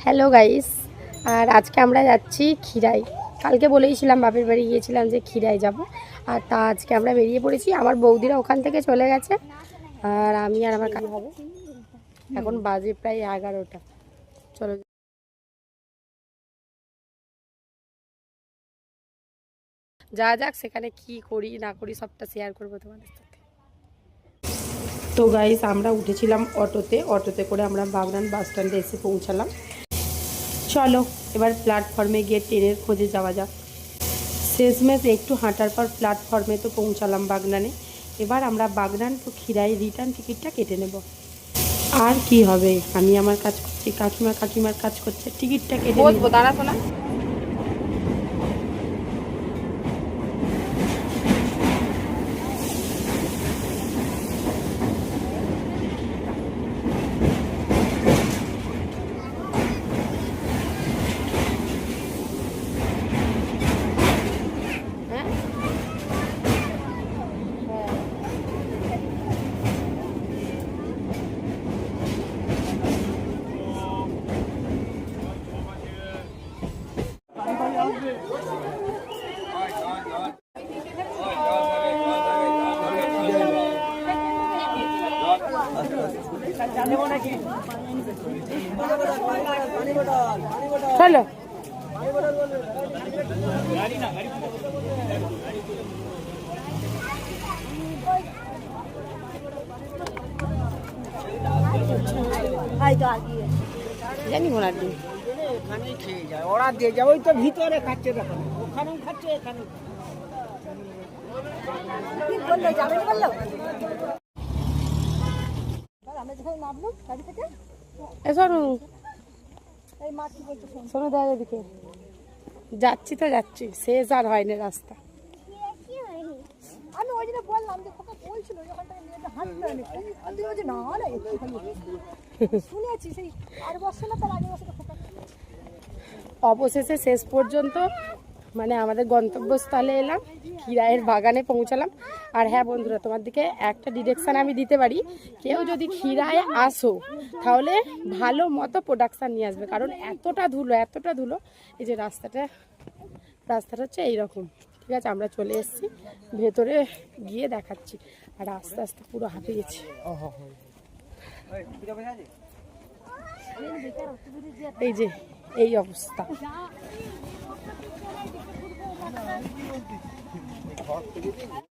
Hello guys, আর আজকে আমরা যাচ্ছি ক্ষীরাই। কালকে বলেইছিলাম বাপের বাড়ি গিয়েছিলাম যে ক্ষীরাই যাব, আর তা আজকে আমরা বেরিয়ে পড়েছি। আমার বৌদিরা ওখান থেকে চলে গেছে, আর আমি আর আমার কাজ হবে। এখন বাজে প্রায় 11টা। চলো যা যাক, সেখানে কি করি না করি সবটা শেয়ার করবো তোমাদের সাথে। তো গাইস, আমরা উঠেছিলাম অটোতে করে আমরা বাগনান বাস স্ট্যান্ডে এসে পৌঁছালাম। চলো এবার প্ল্যাটফর্মে গিয়ে ট্রেনের খোঁজে যাওয়া যাক। শেষমেশ একটু হাঁটার পর প্ল্যাটফর্মে তো পৌঁছালাম বাগনানে। এবার আমরা বাগনান টু ক্ষীরাই রিটার্ন টিকিটটা কেটে নেব। আর কি হবে, আমি আমার কাজ করছি, কাকিমার কাজ করছে, টিকিটটা কেটে বসবো। দাঁড়াতো না। চলো জানি ঘোড়ার ডিম এখানেই খেয়ে যায়, ওরা দিয়ে যায়, ওই তো ভিতরে খাচ্ছে, দেখো ওখানেও খাচ্ছে এখানেও শোনো দাদা, এদিকে যাচ্ছি তো যাচ্ছি, শেষ আর হয়নি রাস্তা। আমি ওই জন্য বললাম যে খোকা বলছিল যখন তাকে নিয়ে হাঁটতে আমি তুই বলছি না না শুনেছি সেই 8 বছর না তার আগে বছর খোকা। অবশেষে শেষ পর্যন্ত মানে আমাদের গন্তব্যস্থলে এলাম, ক্ষীরাইয়ের বাগানে পৌঁছালাম। আর হ্যাঁ বন্ধুরা, তোমার দিকে একটা ডিরেকশান আমি দিতে পারি, কেউ যদি ক্ষীরায় আসো তাহলে ভালো মতো প্রোডাকশান নিয়ে আসবে, কারণ এতটা ধুলো। এই যে রাস্তাটা হচ্ছে এইরকম। ঠিক আছে, আমরা চলে এসেছি, ভেতরে গিয়ে দেখাচ্ছি। আর আস্তে আস্তে পুরো হাঁপিয়ে গেছি। এই যে এই অবস্থা।